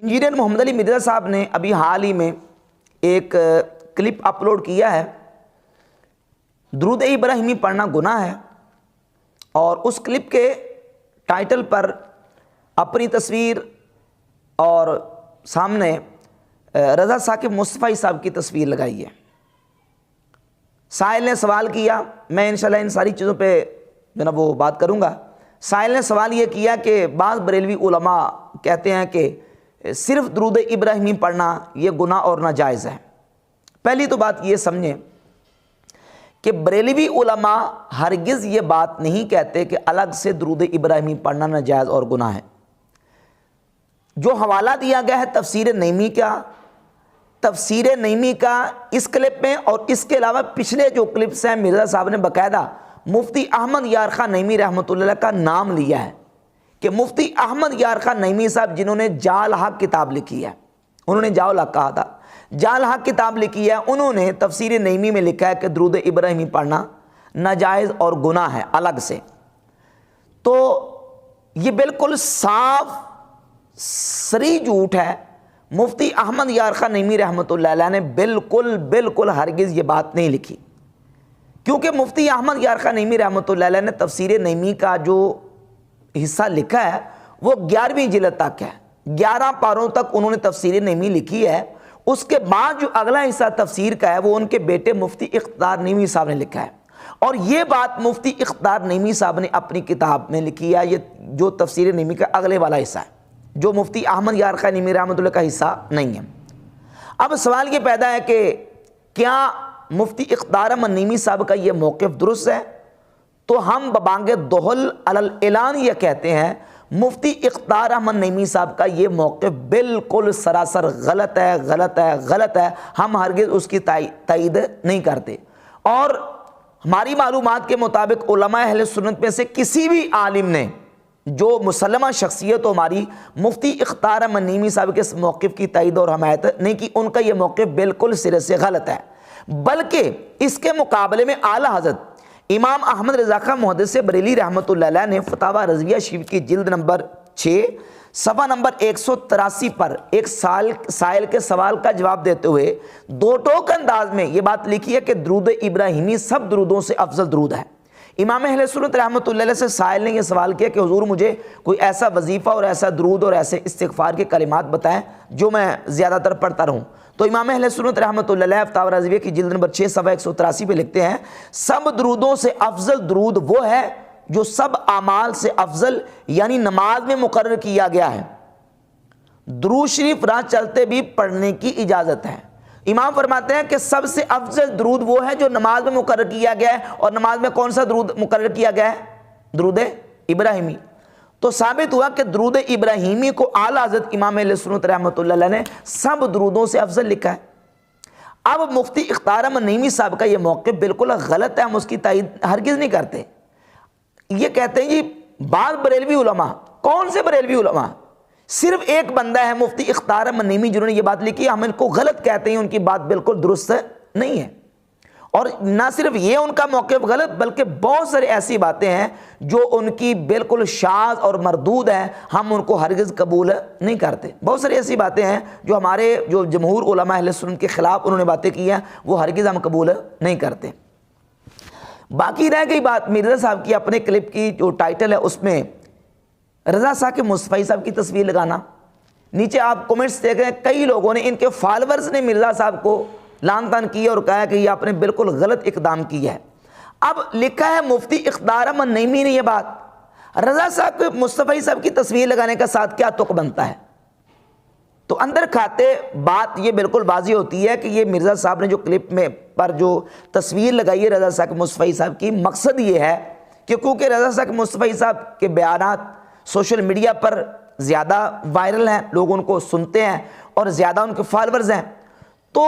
Engineer محمد علی مرزا صاحب نے ابھی حال ہی میں ایک کلپ اپلوڈ کیا ہے، درود ابراہیمی پڑھنا گناہ ہے، اور اس کلپ کے ٹائٹل پر اپنی تصویر اور سامنے رضا ثاقب مصطفی صاحب کی تصویر لگائی ہے۔ سائل نے سوال کیا، میں انشاءاللہ ان ساری چیزوں پہ جناب وہ بات کروں گا۔ سائل نے سوال یہ کیا کہ بعض بریلوی علماء کہتے ہیں کہ صرف درود ابراہیمی پڑھنا یہ گناہ اور ناجائز ہے۔ پہلی تو بات یہ سمجھیں کہ بریلوی علماء ہرگز یہ بات نہیں کہتے کہ الگ سے درود ابراہیمی پڑھنا ناجائز اور گناہ ہے۔ جو حوالہ دیا گیا ہے تفسیر نعیمی کا اس کلپ میں، اور اس کے علاوہ پچھلے جو کلپس ہیں مرزا صاحب نے باقاعدہ مفتی احمد یار خان نعیمی رحمۃ اللہ علیہ کا نام لیا ہے کہ مفتی احمد یار خان نعیمی صاحب جنہوں نے جال حق کتاب لکھی ہے، انہوں نے جال حق کہا تھا، جال حق کتاب لکھی ہے، انہوں نے تفسیر نعیمی میں لکھا ہے کہ درود ابراہیمی پڑھنا ناجائز اور گناہ ہے الگ سے۔ تو یہ بالکل صاف صریح جھوٹ ہے۔ مفتی احمد یار خان نعیمی رحمۃ اللہ علیہ نے بالکل ہرگز یہ بات نہیں لکھی، کیونکہ مفتی احمد یار خان نعیمی رحمۃ اللہ علیہ نے تفسیر نعیمی کا جو حصہ لکھا ہے وہ 11ویں جلد تک ہے، 11 پاروں تک انہوں نے تفسیر نعیمی لکھی ہے۔ اس کے بعد جو اگلا حصہ تفسیر کا ہے وہ ان کے بیٹے مفتی اقتدار نعیمی صاحب نے لکھا ہے، اور یہ بات مفتی اقتدار نعیمی صاحب نے اپنی کتاب میں لکھی ہے، یہ جو تفسیر نعیمی کا اگلے والا حصہ ہے جو مفتی احمد یار خان نعیمی رحمۃ اللہ کا حصہ نہیں ہے۔ اب سوال یہ پیدا ہے کہ کیا مفتی اقتدار احمد نعیمی صاحب کا یہ موقف درست ہے؟ تو ہم ببانگ دہل علی الاعلان یہ کہتے ہیں مفتی اقتدار احمد نعیمی صاحب کا یہ موقف بالکل سراسر غلط ہے۔ ہم ہرگز اس کی تائید نہیں کرتے، اور ہماری معلومات کے مطابق علماء اہل سنت میں سے کسی بھی عالم نے جو مسلمہ شخصیت ہماری مفتی اقتدار احمد نعیمی صاحب کے اس موقف کی تائید اور حمایت نہیں کی، ان کا یہ موقف بالکل سرے سے غلط ہے۔ بلکہ اس کے مقابلے میں اعلیٰ حضرت امام احمد رضا خان محدث بریلی رحمۃ اللہ علیہ نے فتاوی رضویہ شریف کی جلد نمبر 6 صفحہ نمبر 183 پر ایک سائل کے سوال کا جواب دیتے ہوئے دو ٹوک انداز میں یہ بات لکھی ہے کہ درود ابراہیمی سب درودوں سے افضل درود ہے۔ امام اہل سنت رحمۃ اللہ علیہ سے سائل نے یہ سوال کیا کہ حضور مجھے کوئی ایسا وظیفہ اور ایسا درود اور ایسے استغفار کے کلمات بتائیں جو میں زیادہ تر پڑھتا رہوں۔ تو امام اہل سنت رحمۃ اللہ علیہ فتاوی رضویہ کی جلد نمبر 6 صفحہ 183 پہ لکھتے ہیں سب درودوں سے افضل درود وہ ہے جو سب اعمال سے افضل یعنی نماز میں مقرر کیا گیا ہے۔ درود شریف راہ چلتے بھی پڑھنے کی اجازت ہے۔ امام فرماتے ہیں کہ سب سے افضل درود وہ ہے جو نماز میں مقرر کیا گیا ہے، اور نماز میں کون سا درود مقرر کیا گیا ہے؟ درود ابراہیمی۔ تو ثابت ہوا کہ درود ابراہیمی کو اعلیٰ حضرت امام اہل سنت رحمۃ اللہ علیہ نے سب درودوں سے افضل لکھا ہے۔ اب مفتی اقتدار احمد نعیمی صاحب کا یہ موقف بالکل غلط ہے، ہم اس کی تائید ہرگز نہیں کرتے۔ یہ کہتے ہیں جی بعض بریلوی علماء، کون سے بریلوی علماء؟ صرف ایک بندہ ہے مفتی اقتدار احمد نعیمی جنہوں نے یہ بات لکھی، ہم ان کو غلط کہتے ہیں، ان کی بات بالکل درست نہیں ہے۔ اور نہ صرف یہ ان کا موقف غلط، بلکہ بہت ساری ایسی باتیں ہیں جو ان کی بالکل شاذ اور مردود ہیں، ہم ان کو ہرگز قبول نہیں کرتے۔ بہت ساری ایسی باتیں ہیں جو ہمارے جو جمہور علماء اہل سنت کے خلاف انہوں نے باتیں کی ہیں، وہ ہرگز ہم قبول نہیں کرتے۔ باقی رہ گئی بات مرزا صاحب کی اپنے کلپ کی جو ٹائٹل ہے اس میں رضا ثاقب مصطفی صاحب کی تصویر لگانا۔ نیچے آپ کومنٹس دیکھ رہے ہیں، کئی لوگوں نے، ان کے فالورز نے مرزا صاحب کو لان تان کی اور کہا کہ یہ آپ نے بالکل غلط اقدام کیا ہے۔ اب لکھا ہے مفتی اقتدار احمد نعیمی نے یہ بات، رضا ثاقب مصطفی صاحب کی تصویر لگانے کا ساتھ کیا تک بنتا ہے؟ تو اندر کھاتے بات یہ بالکل واضح ہوتی ہے کہ یہ مرزا صاحب نے جو کلپ میں پر جو تصویر لگائی ہے رضا ثاقب مصطفی صاحب کی، مقصد یہ ہے کہ کیونکہ رضا ثاقب مصطفی صاحب کے بیانات سوشل میڈیا پر زیادہ وائرل ہیں، لوگ ان کو سنتے ہیں اور زیادہ ان کے فالورز ہیں، تو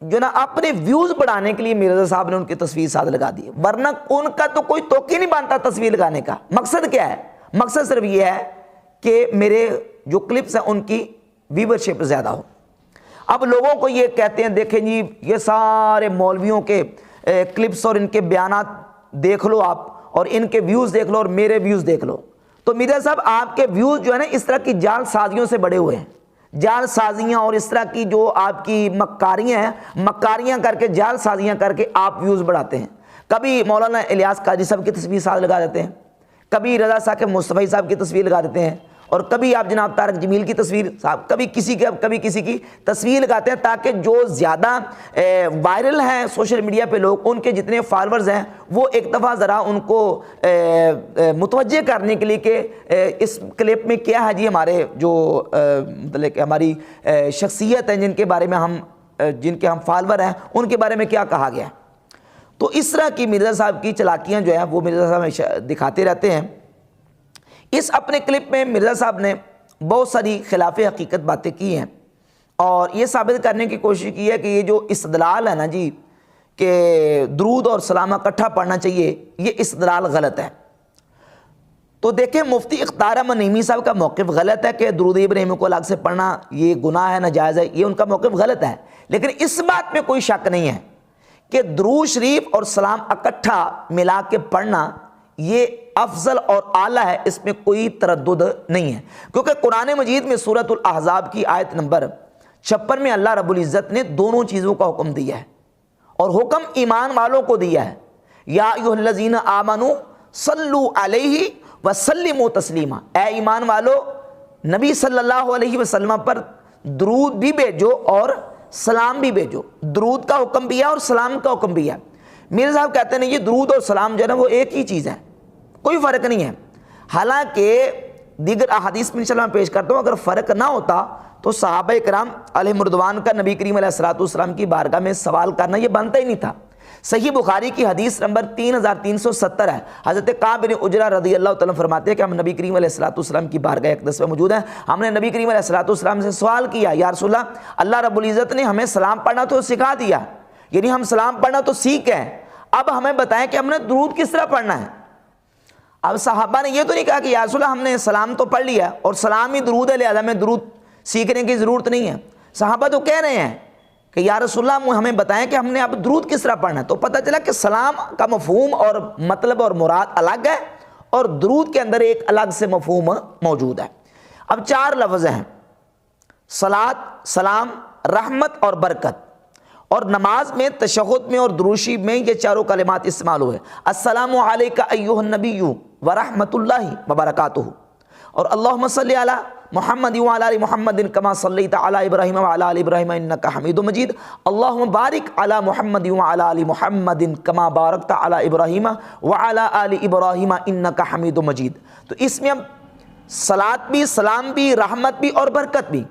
جو نا اپنے ویوز بڑھانے کے لیے مرزا صاحب نے ان کی تصویر ساتھ لگا دی، ورنہ ان کا تو کوئی توقع نہیں بنتا تصویر لگانے کا۔ مقصد کیا ہے؟ مقصد صرف یہ ہے کہ میرے جو کلپس ہیں ان کی ویورشپ زیادہ ہو۔ اب لوگوں کو یہ کہتے ہیں دیکھیں جی یہ سارے مولویوں کے کلپس اور ان کے بیانات دیکھ لو آپ، اور ان کے ویوز دیکھ لو اور میرے ویوز دیکھ لو، تو مرزا صاحب آپ کے ویوز جو ہے نا اس طرح کی جال سازیوں سے بڑے ہوئے ہیں، جال سازیاں اور اس طرح کی جو آپ کی مکاریاں ہیں، مکاریاں کر کے، جال سازیاں کر کے آپ ویوز بڑھاتے ہیں۔ کبھی مولانا الیاس قادری صاحب کی تصویر ساتھ لگا دیتے ہیں، کبھی رضا ثاقب مصطفی صاحب کی تصویر لگا دیتے ہیں، اور کبھی آپ جناب طارق جمیل کی تصویر صاحب، کبھی کسی کی تصویر لگاتے ہیں، تاکہ جو زیادہ وائرل ہیں سوشل میڈیا پہ لوگ، ان کے جتنے فالورز ہیں وہ ایک دفعہ ذرا ان کو متوجہ کرنے کے لیے کہ اس کلپ میں کیا ہے جی، ہمارے جو مطلب کہ ہماری شخصیت ہیں جن کے بارے میں جن کے ہم فالور ہیں، ان کے بارے میں کیا کہا گیا ہے۔ تو اس طرح کی مرزا صاحب کی چلاکیاں جو ہیں وہ مرزا صاحب ہمیشہ دکھاتے رہتے ہیں۔ اس اپنے کلپ میں مرزا صاحب نے بہت ساری خلاف حقیقت باتیں کی ہیں، اور یہ ثابت کرنے کی کوشش کی ہے کہ یہ جو استدلال ہے نا جی کہ درود اور سلام اکٹھا پڑھنا چاہیے، یہ استدلال غلط ہے۔ تو دیکھیں مفتی اختار احمد نعیمی صاحب کا موقف غلط ہے کہ درود ابراہیمی کو الگ سے پڑھنا یہ گناہ ہے، ناجائز ہے، یہ ان کا موقف غلط ہے، لیکن اس بات میں کوئی شک نہیں ہے کہ درود شریف اور سلام اکٹھا ملا کے پڑھنا یہ افضل اور اعلیٰ ہے، اس میں کوئی تردد نہیں ہے، کیونکہ قرآن مجید میں سورۃ الاحزاب کی آیت نمبر 56 میں اللہ رب العزت نے دونوں چیزوں کا حکم دیا ہے، اور حکم ایمان والوں کو دیا ہے، یا ایھا الذین آمنوا صلوا علیہ وسلموا تسلیما، اے ایمان والو نبی صلی اللہ علیہ وسلم پر درود بھی بھیجو اور سلام بھی بھیجو۔ درود کا حکم بھی ہے اور سلام کا حکم بھی ہے۔ میرے صاحب کہتے ہیں یہ درود اور سلام جو ہے نا وہ ایک ہی چیز ہے، کوئی فرق نہیں ہے، حالانکہ دیگر احادیث میں انشاءاللہ میں پیش کرتا ہوں، اگر فرق نہ ہوتا تو صحابہ کرام علیہ رضوان کا نبی کریم علیہ السلام کی بارگاہ میں سوال کرنا یہ بنتا ہی نہیں تھا۔ صحیح بخاری کی حدیث نمبر 3370 ہے، حضرت کعب بن عجرہ رضی اللہ تعالیٰ فرماتے ہیں کہ ہم نبی کریم علیہ السلام کی بارگاہ اقدس میں موجود ہیں، ہم نے نبی کریم علیہ السلام سے سوال کیا، یا رسول اللہ رب العزت نے ہمیں سلام پڑھنا تو سکھا دیا، یعنی ہم سلام پڑھنا تو سیکھ گئے، اب ہمیں بتائیں کہ ہم نے درود کس طرح پڑھنا ہے۔ اب صحابہ نے یہ تو نہیں کہا کہ یا رسول اللہ ہم نے سلام تو پڑھ لیا اور سلام ہی درود ہے، لہذا میں درود سیکھنے کی ضرورت نہیں ہے۔ صحابہ تو کہہ رہے ہیں کہ یا رسول اللہ ہمیں بتائیں کہ ہم نے اب درود کس طرح پڑھنا ہے، تو پتہ چلا کہ سلام کا مفہوم اور مطلب اور مراد الگ ہے، اور درود کے اندر ایک الگ سے مفہوم موجود ہے۔ اب 4 لفظ ہیں، صلاۃ، سلام، رحمت اور برکت، اور نماز میں، تشہد میں اور دروشی میں یہ چاروں کلمات استعمال ہوئے، السلام علیک ایھا النبی ورحمۃ اللہ وبرکاتہ، اور اللہم صلی علی محمد وعلی آل محمد کما صلیت علی ابراہیم وعلی آل ابراہیم انک حمید مجید، اللہم بارک علی محمد وعلی آل محمد کما بارکت علی ابراہیم وعلی آل ابراہیم انک حمید مجید۔ تو اس میں ہم صلاۃ بھی، سلام بھی، رحمت بھی اور برکت بھی،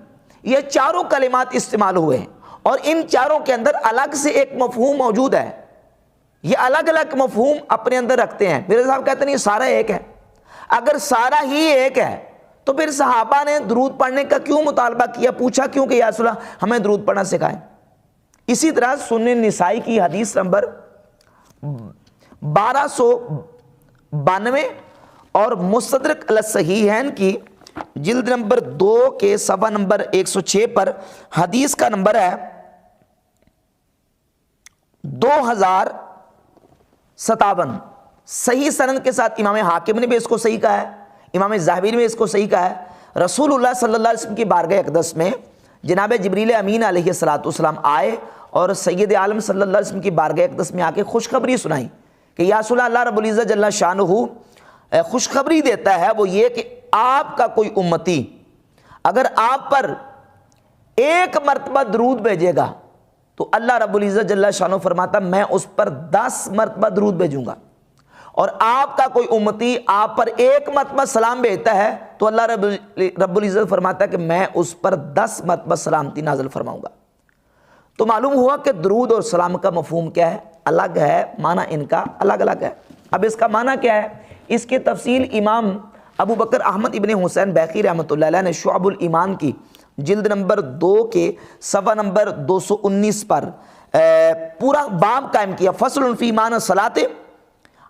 یہ چاروں کلمات استعمال ہوئے ہیں، اور ان چاروں کے اندر الگ سے ایک مفہوم موجود ہے، یہ الگ الگ مفہوم اپنے اندر رکھتے ہیں۔ میرے صاحب کہتے ہیں یہ سارا ایک ہے، اگر سارا ہی ایک ہے تو پھر صحابہ نے درود پڑھنے کا کیوں مطالبہ کیا، پوچھا کیوں کہ یا رسول اللہ ہمیں درود پڑھنا سکھائیں۔ اسی طرح سنن نسائی کی حدیث نمبر 1292 اور مستدرک علی الصحیحین کی جلد نمبر 2 کے صفحہ نمبر 106 پر حدیث کا نمبر ہے 2057، صحیح سند کے ساتھ امام حاکم نے بھی اس کو صحیح کہا ہے، امام ذاہبی نے بھی اس کو صحیح کہا ہے۔ رسول اللہ صلی اللہ علیہ وسلم کی بارگاہ اقدس میں جناب جبریل امین علیہ السلام آئے اور سید عالم صلی اللہ علیہ وسلم کی بارگاہ اقدس میں آ کے خوشخبری سنائی کہ یا رسول اللہ رب العزت جل شانہ خوشخبری دیتا ہے، وہ یہ کہ آپ کا کوئی امتی اگر آپ پر 1 مرتبہ درود بھیجے گا تو اللہ رب العزت جل شانہ فرماتا میں اس پر 10 مرتبہ درود بھیجوں گا، اور آپ کا کوئی امتی آپ پر 1 مرتبہ سلام بھیجتا ہے تو اللہ رب العزت فرماتا ہے کہ میں اس پر 10 مرتبہ سلامتی نازل فرماؤں گا۔ تو معلوم ہوا کہ درود اور سلام کا مفہوم کیا ہے، الگ ہے، معنی ان کا الگ الگ ہے۔ اب اس کا معنی کیا ہے، اس کی تفصیل امام ابو بکر احمد ابن حسین بیقی رحمۃ اللہ علیہ نے شعب الایمان کی جلد نمبر 2 کے صفحہ نمبر 219 پر پورا باب قائم کیا، فصل فی معنی صلاۃ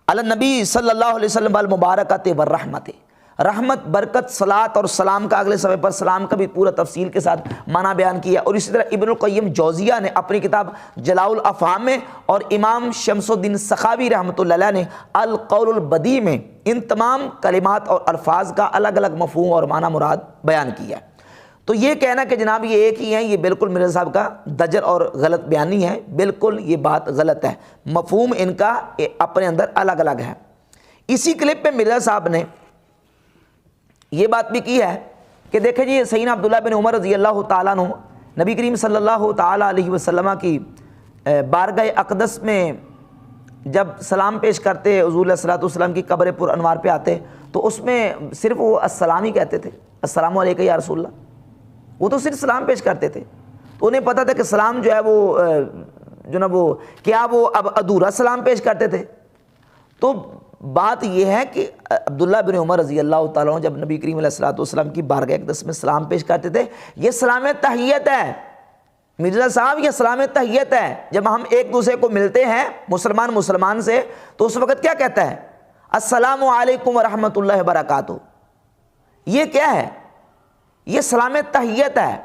علی النبی صلی اللہ علیہ وسلم والمبارکۃ والرحمت، رحمت، برکت، صلاۃ اور سلام کا اگلے صفحے پر سلام کا بھی پورا تفصیل کے ساتھ معنی بیان کیا. اور اسی طرح ابن القیم جوزیہ نے اپنی کتاب جلاء الافہام میں اور امام شمس الدین سخاوی رحمۃ اللہ علیہ نے القول البدیع میں ان تمام کلمات اور الفاظ کا الگ الگ مفہوم اور معنی مراد بیان کیا. تو یہ کہنا کہ جناب یہ ایک ہی ہیں، یہ بالکل مرزا صاحب کا دجل اور غلط بیانی ہے، بالکل یہ بات غلط ہے، مفہوم ان کا اپنے اندر الگ الگ ہے. اسی کلپ میں مرزا صاحب نے یہ بات بھی کی ہے کہ دیکھیں جی سیدنا عبداللہ بن عمر رضی اللہ تعالیٰ عنہ نبی کریم صلی اللہ تعالیٰ علیہ وسلم کی بارگاہ اقدس میں جب سلام پیش کرتے، حضور علیہ الصلوۃ والسلام کی قبر پر انوار پہ آتے تو اس میں صرف وہ السلام ہی کہتے تھے، السلام علیکم یا رسول اللہ. وہ تو صرف سلام پیش کرتے تھے، تو انہیں پتہ تھا کہ سلام جو ہے وہ جو نا وہ کیا وہ اب ادھورا سلام پیش کرتے تھے. تو بات یہ ہے کہ عبداللہ بن عمر رضی اللہ تعالیٰ عنہ جب نبی کریم علیہ الصلوۃ والسلام کی بارگاہ اقدس میں سلام پیش کرتے تھے، یہ سلام تحیت ہے مرزا صاحب، یہ سلام تحیت ہے. جب ہم ایک دوسرے کو ملتے ہیں مسلمان سے تو اس وقت کیا کہتا ہے؟ السلام علیکم ورحمۃ اللہ وبرکاتہ. یہ کیا ہے؟ یہ سلام تحیت ہے،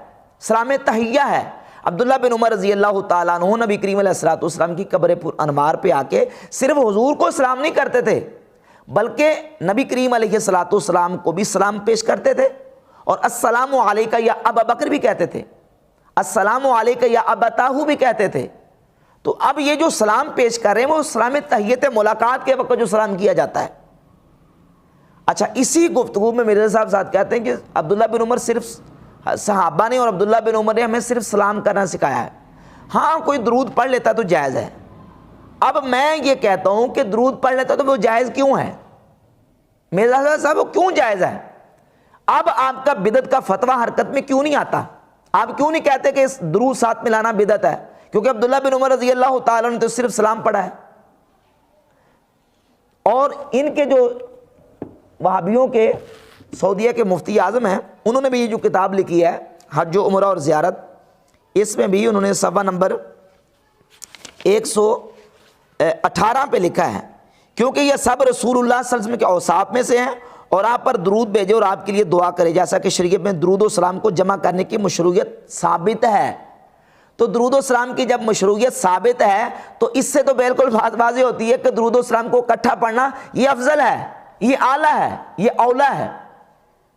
سلام تحیہ ہے. عبداللہ بن عمر رضی اللہ تعالیٰ عنہ نبی کریم علیہ الصلوۃ والسلام کی قبر پر انوار پہ آ کے صرف حضور کو سلام نہیں کرتے تھے، بلکہ نبی کریم علیہ الصلوۃ والسلام کو بھی سلام پیش کرتے تھے، اور السلام علیکہ یا ابا بکر بھی کہتے تھے، السلام علیکہ یا ابتاہو بھی کہتے تھے. تو اب یہ جو سلام پیش کر رہے ہیں وہ سلام تحیت ملاقات کے وقت جو سلام کیا جاتا ہے. اچھا، اسی گفتگو میں مرزا صاحب ساتھ کہتے ہیں کہ عبداللہ بن عمر صرف صحابہ نے اور عبداللہ بن عمر نے ہمیں صرف سلام کرنا سکھایا ہے. ہاں کوئی درود پڑھ لیتا تو جائز ہے. اب میں یہ کہتا ہوں کہ درود پڑھ لیتا تو وہ جائز کیوں ہے؟ مرزا صاحب وہ کیوں جائز ہے؟ اب آپ کا بدعت کا فتویٰ حرکت میں کیوں نہیں آتا؟ آپ کیوں نہیں کہتے کہ اس درود ساتھ ملانا بدعت ہے؟ کیونکہ عبداللہ بن عمر رضی اللہ تعالیٰ نے تو صرف سلام پڑھا ہے. اور ان کے جو وہابیوں کے سعودیہ کے مفتی اعظم ہیں، انہوں نے بھی یہ جو کتاب لکھی ہے حج و عمرہ اور زیارت، اس میں بھی انہوں نے صفحہ نمبر 118 پہ لکھا ہے کیونکہ یہ سب رسول اللہ صلی اللہ علیہ وسلم کے اوصاف میں سے ہیں اور آپ پر درود بھیجے اور آپ کے لیے دعا کرے، جیسا کہ شریعت میں درود و سلام کو جمع کرنے کی مشروعیت ثابت ہے. تو درود و سلام کی جب مشروعیت ثابت ہے تو اس سے تو بالکل بات واضح ہوتی ہے کہ درود و سلام کو اکٹھا پڑھنا یہ افضل ہے، یہ اعلیٰ ہے، یہ اولیٰ ہے.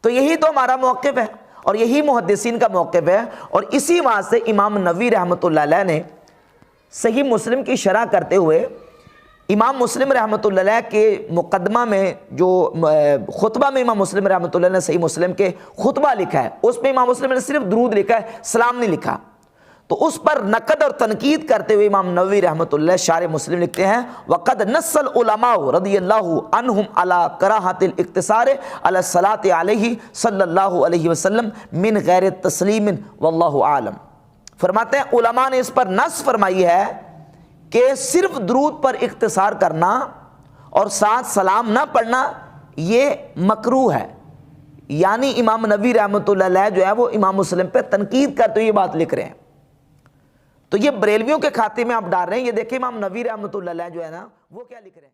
تو یہی تو ہمارا موقف ہے اور یہی محدثین کا موقف ہے. اور اسی واسطے امام نووی رحمۃ اللہ علیہ نے صحیح مسلم کی شرح کرتے ہوئے امام مسلم رحمۃ اللہ علیہ کے مقدمہ میں جو خطبہ میں امام مسلم رحمۃ اللہ علیہ نے صحیح مسلم کے خطبہ لکھا ہے، اس میں امام مسلم نے صرف درود لکھا ہے، سلام نہیں لکھا. تو اس پر نقد اور تنقید کرتے ہوئے امام نووی رحمۃ اللہ شارح مسلم لکھتے ہیں وقد نص العلماء رضی اللہ عنہم علی کراہۃ الاقتصار علی الصلاۃ علیہ صلی اللہ علیہ وسلم من غیر تسلیم واللہ عالم. فرماتے ہیں علماء نے اس پر نص فرمائی ہے کہ صرف درود پر اختصار کرنا اور ساتھ سلام نہ پڑھنا یہ مکروہ ہے. یعنی امام نووی رحمۃ اللہ علیہ جو ہے وہ امام مسلم پہ تنقید کرتے ہوئے یہ بات لکھ رہے ہیں. تو یہ بریلویوں کے کھاتے میں آپ ڈال رہے ہیں. یہ دیکھیں امام نووی رحمۃ اللہ علیہ جو ہے نا وہ کیا لکھ رہے ہیں.